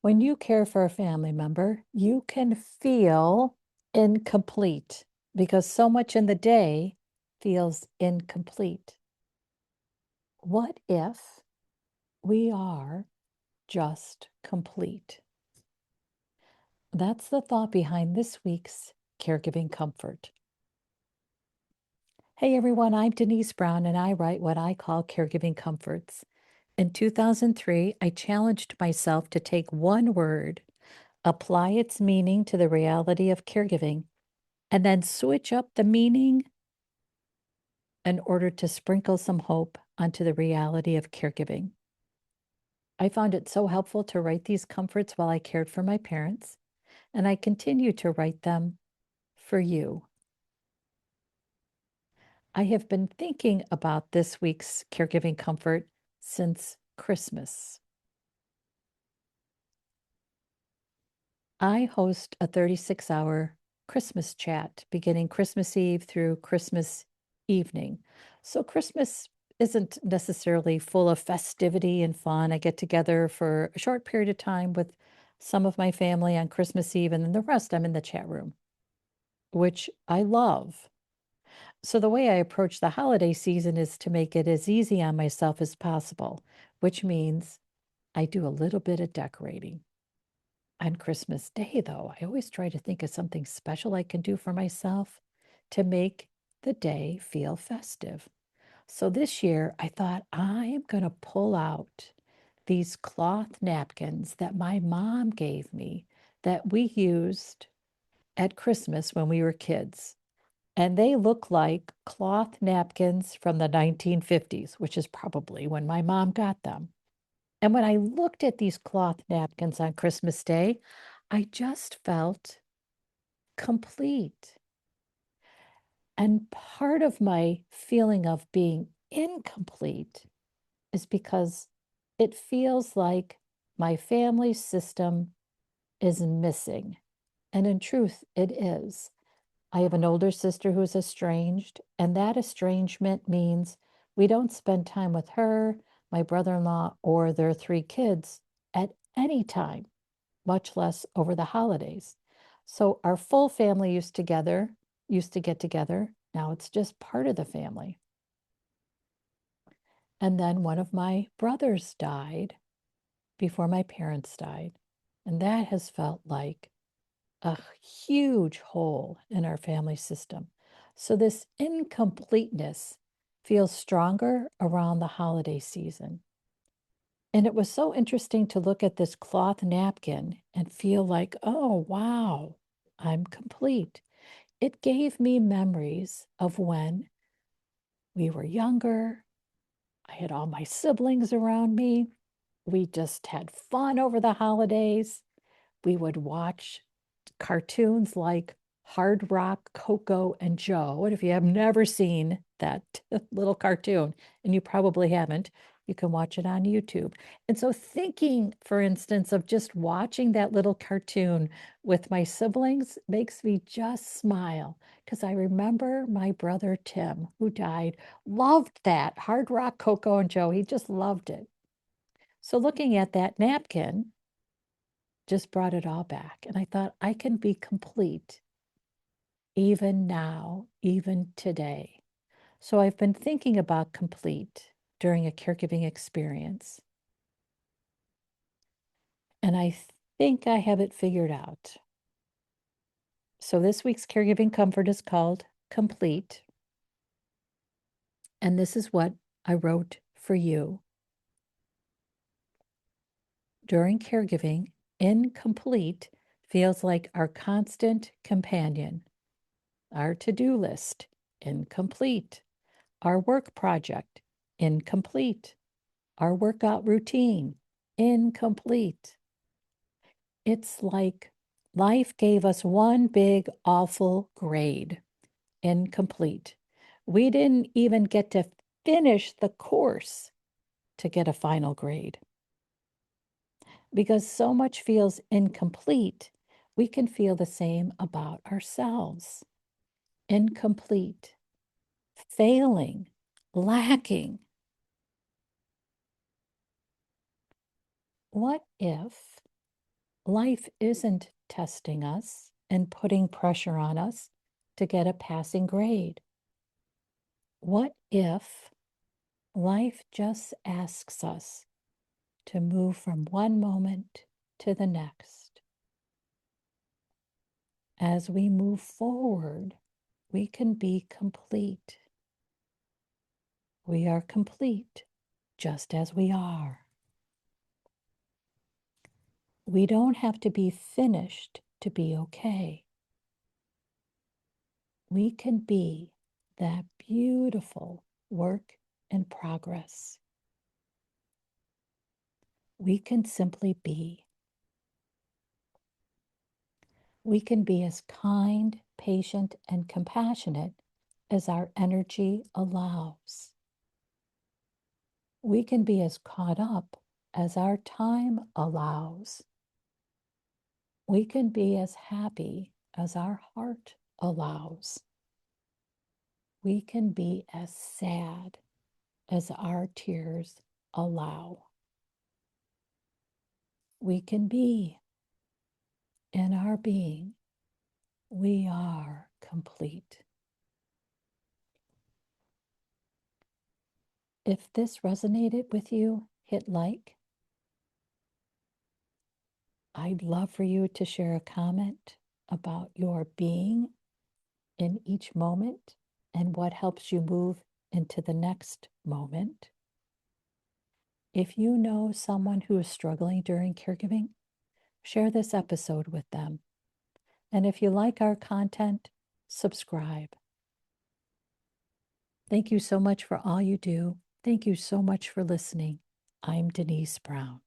When you care for a family member, you can feel incomplete because so much in the day feels incomplete. What if we are just complete? That's the thought behind this week's Caregiving Comfort. Hey everyone, I'm Denise Brown and I write what I call Caregiving Comforts. In 2003, I challenged myself to take one word, apply its meaning to the reality of caregiving, and then switch up the meaning in order to sprinkle some hope onto the reality of caregiving. I found it so helpful to write these comforts while I cared for my parents, and I continue to write them for you. I have been thinking about this week's caregiving comfort since Christmas. I host a 36-hour Christmas chat beginning Christmas Eve through Christmas evening. So Christmas isn't necessarily full of festivity and fun. I get together for a short period of time with some of my family on Christmas Eve, and then the rest I'm in the chat room, which I love. So the way I approach the holiday season is to make it as easy on myself as possible, which means I do a little bit of decorating. On Christmas Day, though, I always try to think of something special I can do for myself to make the day feel festive. So this year, I thought I am going to pull out these cloth napkins that my mom gave me that we used at Christmas when we were kids. And they look like cloth napkins from the 1950s, which is probably when my mom got them. And when I looked at these cloth napkins on Christmas Day, I just felt complete. And part of my feeling of being incomplete is because it feels like my family system is missing. And in truth, it is. I have an older sister who is estranged, and that estrangement means we don't spend time with her, my brother-in-law, or their three kids at any time, much less over the holidays. So our full family used to get together. Now it's just part of the family. And then one of my brothers died before my parents died. And that has felt like a huge hole in our family system. So this incompleteness feels stronger around the holiday season. And it was so interesting to look at this cloth napkin and feel like, oh, wow, I'm complete. It gave me memories of when we were younger. I had all my siblings around me. We just had fun over the holidays. We would watch cartoons like Hard Rock, Coco, and Joe. And if you have never seen that little cartoon, and you probably haven't, you can watch it on YouTube. And so, thinking, for instance, of just watching that little cartoon with my siblings makes me just smile because I remember my brother Tim, who died, loved that Hard Rock, Coco, and Joe. He just loved it. So, looking at that napkin, just brought it all back. And I thought, I can be complete even now, even today. So I've been thinking about complete during a caregiving experience. And I think I have it figured out. So this week's caregiving comfort is called Complete. And this is what I wrote for you. During caregiving, incomplete feels like our constant companion. Our to-do list, incomplete. Our work project, incomplete. Our workout routine, incomplete. It's like life gave us one big awful grade, incomplete. We didn't even get to finish the course to get a final grade. Because so much feels incomplete, we can feel the same about ourselves. Incomplete, failing, lacking. What if Life isn't testing us and putting pressure on us to get a passing grade. What if life just asks us to move from one moment to the next? As we move forward, we can be complete. We are complete just as we are. We don't have to be finished to be okay. We can be that beautiful work in progress. We can simply be. We can be as kind, patient, and compassionate as our energy allows. We can be as caught up as our time allows. We can be as happy as our heart allows. We can be as sad as our tears allow. We can be. In our being, we are complete. If this resonated with you, hit like. I'd love for you to share a comment about your being in each moment and what helps you move into the next moment. If you know someone who is struggling during caregiving, share this episode with them. And if you like our content, subscribe. Thank you so much for all you do. Thank you so much for listening. I'm Denise Brown.